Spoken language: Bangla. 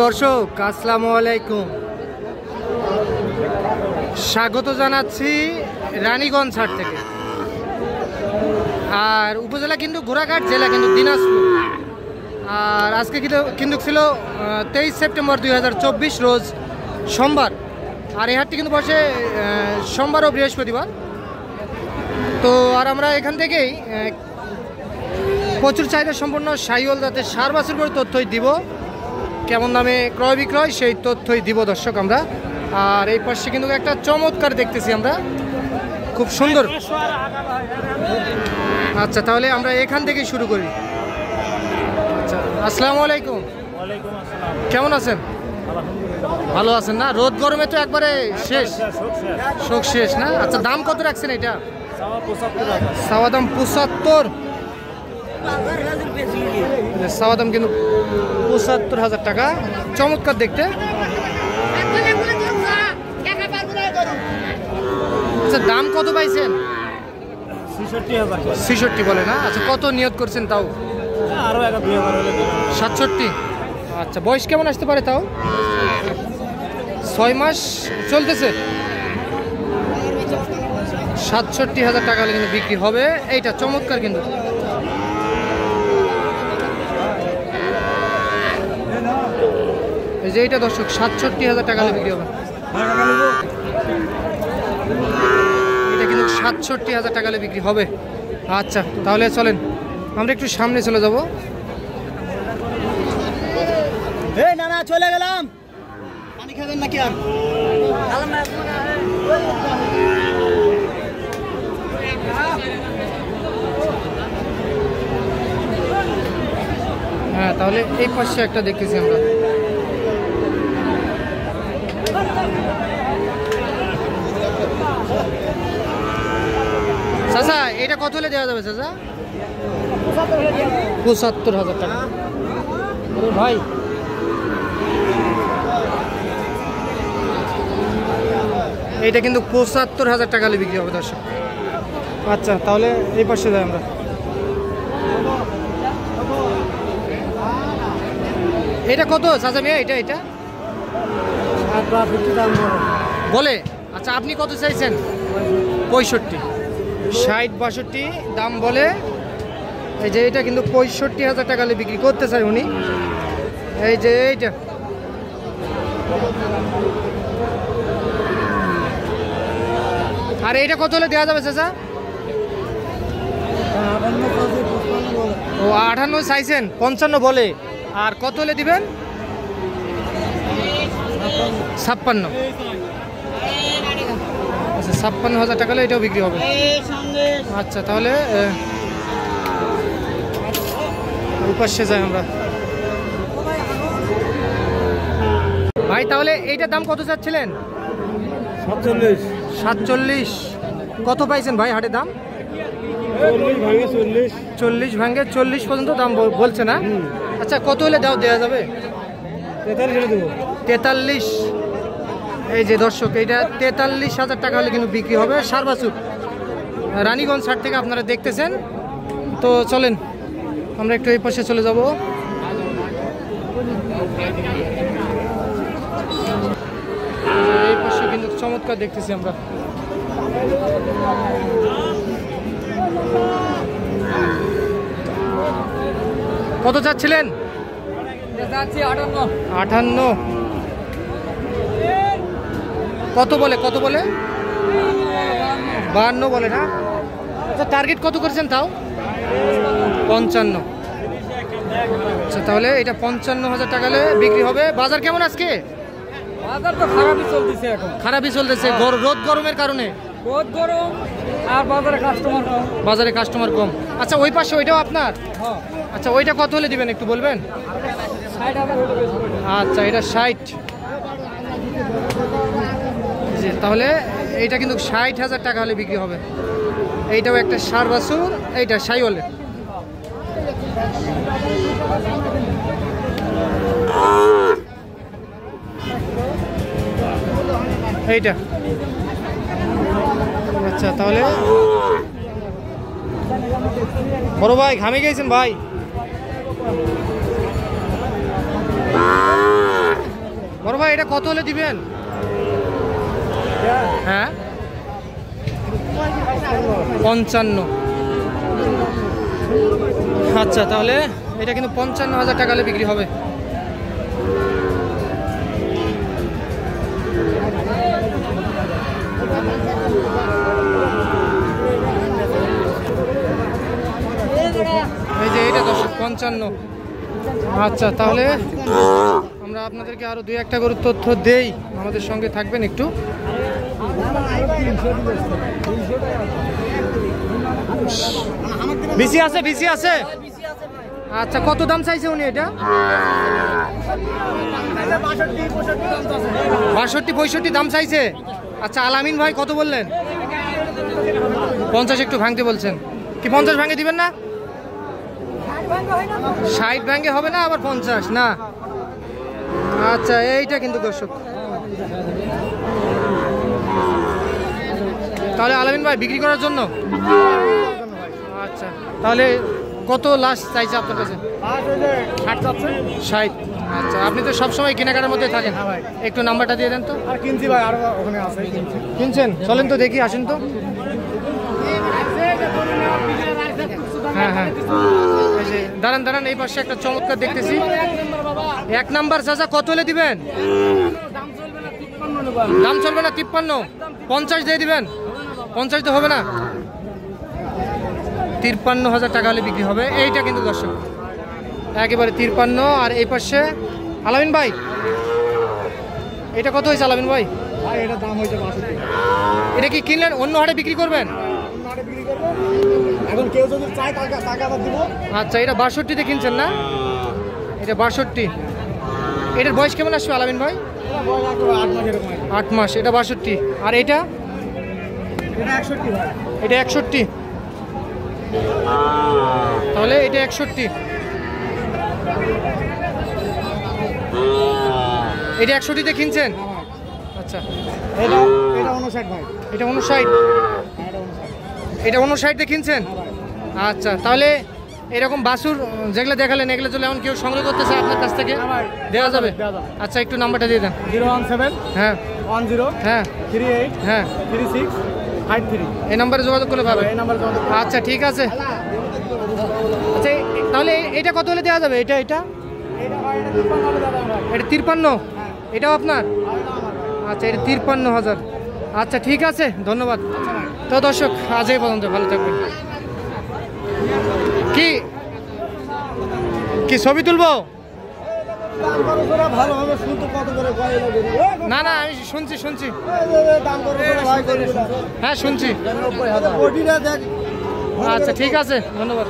দর্শক আসসালামু আলাইকুম, স্বাগত জানাচ্ছি রানীগঞ্জ হাট থেকে। আর উপজেলা কিন্তু ঘোড়াঘাট, জেলা কিন্তু দিনাজপুর। আর আজকে কিন্তু ছিল 23 সেপ্টেম্বর 2024 রোজ সোমবার। আর এই হাটটি কিন্তু বসে সোমবার ও বৃহস্পতিবার। তো আর আমরা এখান থেকেই প্রচুর চাহিদা সম্পন্ন শাহিওয়াল জাতের সার বাছুর করে তথ্যই দিব, কেমন দামে ক্রয় বিক্রয় সেই তথ্যই দিব দর্শক আমরা। আর এই পাশে কিন্তু একটা চমৎকার দেখতেছি আমরা, খুব সুন্দর। আচ্ছা, তাহলে আমরা এখান থেকেই শুরু করি। আচ্ছা, আসসালামু আলাইকুম। কেমন আছেন? ভালো আছেন না? রোদ গরমে তো একবারে শেষ, শোক শেষ না? আচ্ছা, দাম কত রাখছেন এটা? চাওয়া দাম 75। চাওয়া দাম কিন্তু 75,000 টাকা। চমৎকার দেখতে। আচ্ছা, দাম কত পাইছেন? 66 বলে না? আচ্ছা, কত নিয়ত করছেন তাও? 67। আচ্ছা, বয়স কেমন আসতে পারে তাও? 6 মাস চলতেছে। 67,000 টাকা হলে কিন্তু বিক্রি হবে। এইটা চমৎকার কিন্তু। এই যে এইটা দর্শক 67,000 টাকা হলে বিক্রি হবে। এটা কিন্তু 67,000 টাকা হলে বিক্রি হবে। আচ্ছা, তাহলে চলেন আমরা একটু সামনে চলে যাব। না না, চলে গেলাম। পানি খাবেন নাকি? আর হ্যাঁ, তাহলে এই পাশে একটা দেখতেছি আমরা। চাচা, এটা কত হলে দেওয়া যাবে চাচা? 75,000 টাকা। ভাই, এইটা কিন্তু 75,000 টাকা হলে বিক্রি হবে দর্শক। আচ্ছা, তাহলে এই পাশে যাই আমরা। এটা কত চাচা মেয়ে? এটা বলে। আচ্ছা, আপনি কত চাইছেন? 65, 60, 62 দাম বলে। এই যে এটা কিন্তু 65,000 টাকা হলে বিক্রি করতে চাই উনি। এই যে এইটা আর এইটা কত হলে দেওয়া যাবে চাচা? ও 58 চাইছেন, 55 বলে। আর কত হলে দিবেন? 56। আচ্ছা, 56,000 টাকা হলে এটাও বিক্রি হবে। আচ্ছা, তাহলে উপাস্যে যাই আমরা। ভাই, তাহলে এইটার দাম কত চাচ্ছিলেন? 47। কত পাইছেন ভাই হাটের দাম? 40 ভাঙে 40 পর্যন্ত দাম বলছে না? আচ্ছা, কত হলে দেওয়া যাবে? 43। এই যে দর্শক, এইটা 43,000 টাকা হলে কিন্তু বিক্রি হবে। সার বাছুর রানীগঞ্জ হাট থেকে আপনারা দেখতেছেন। তো চলেন আমরা একটু এই পাশে চলে যাব। এই পাশে কিন্তু চমৎকার দেখতেছি আমরা। কত চাচ্ছিলেন? 58। কত বলে? 52 বলে না? আচ্ছা, টার্গেট কত করেছেন তাও? 55। আচ্ছা, তাহলে এটা 55,000 টাকা হলে বিক্রি হবে। বাজার কেমন আজকে? বাজার তো খারাপই চলতেছে এখন। খারাপই চলতেছে রোদ গরমের কারণে। রোদ গরম আর বাজারে কাস্টমার কম। আচ্ছা, ওই পাশে ওইটাও আপনার? আচ্ছা, ওইটা কত হলে দিবেন একটু বলবেন? 60,000। আচ্ছা, এটা 60। তাহলে এইটা কিন্তু 60,000 টাকা হলে বিক্রি হবে। এইটাও একটা সার বাছুর, এইটা শাহিওয়ালের। এইটা আচ্ছা, তাহলে বড় ভাই ঘামে গেছেন ভাই। ভাই এটা কত হলে দিবেন? হ্যাঁ 55। আচ্ছা তাহলে এটা কিন্তু 55,000 টাকা হলে বিক্রি হবে। এই যে এটা 55। আচ্ছা তাহলে আমরা আপনাদেরকে আরো 2-1টা গরুর তথ্য দেই, আমাদের সঙ্গে থাকবেন একটু। বিসি আছে, বিসি আছে। আচ্ছা কত দাম চাইছে উনি এটা? 62-65 দাম চাইছে। আচ্ছা আলামিন ভাই কত বললেন? 50 একটু ভাঙতে বলছেন। কি 50 ভাঙে দিবেন না? 60 ভাঙে হবে না, আবার 50 না। আচ্ছা এইটা কিন্তু দর্শক, তাহলে আলামিন ভাই বিক্রি করার জন্য। আচ্ছা তাহলে কত লাস্ট চাইছে আপনার কাছে? 60। আচ্ছা আপনি তো সবসময় কেনাকাটার মধ্যে থাকেন, একটু নাম্বারটা দিয়ে দেন তো। আর কিনছি ভাই, আরো ওখানে আছে। কিনছেন? চলেন তো দেখি, আসেন তো। হ্যাঁ হ্যাঁ দাঁড়ান দাঁড়ান, এই পাশে একটা চমৎকার দেখতেছি। 1 নাম্বার চাচা কত হলে দিবেন? দাম চলবে না 53। 50 দিয়ে দিবেন? 50 তো হবে না, 53,000 টাকা হলে বিক্রি হবে। এইটা কিন্তু দর্শক একেবারে 53। আর এই পাশে আলামিন ভাই এটা কত হয়েছে আলামিন ভাই? এটা দাম হয়েছে 62। এটা কি কিনলেন অন্য হাটে বিক্রি করবেন? এখন কেউ যদি চায় টাকা দিব। আচ্ছা এটা 62-তে কিনছেন না? এটা 62। এটার বয়স কেমন আসবে আলামিন ভাই? 8 মাস। এটা 62। আর এটা? এটা 61 ভাই। এটা 61। তাহলে এটা 61। এটা 61-তে কিনছেন? আচ্ছা এটা 59 ভাই। এটা 59। এটা 59-তে কিনছেন? আচ্ছা তাহলে এরকম বাছুর যেগুলো দেখালেন এগুলো চলে এমন কেউ সংগ্রহ করতে চায় আপনার কাছ থেকে দেওয়া যাবে? আচ্ছা একটু নাম্বারটা দিয়ে দেন। 017 হ্যাঁ 10 হ্যাঁ 38 হ্যাঁ 36 53। এই নাম্বারে যোগাযোগ করলে পাবে। এই নাম্বারে যোগাযোগ। আচ্ছা ঠিক আছে। আচ্ছা তাহলে এটা কত হলে দেওয়া যাবে? এটা এটা এটা ভাই এটা 53 দাদা ভাই। এটা 53? এটাও আপনার? আচ্ছা এটা 53,000। আচ্ছা ঠিক আছে, ধন্যবাদ। তো দর্শক আজ এই পর্যন্ত, ভালো থাকবেন। কি কি ছবি তুলবো? ভালো হবে শুনতে কত করে না না আমি শুনছি শুনছি। দাম করো ভাই। হ্যাঁ শুনছি। 90,000 আচ্ছা ঠিক আছে, ধন্যবাদ।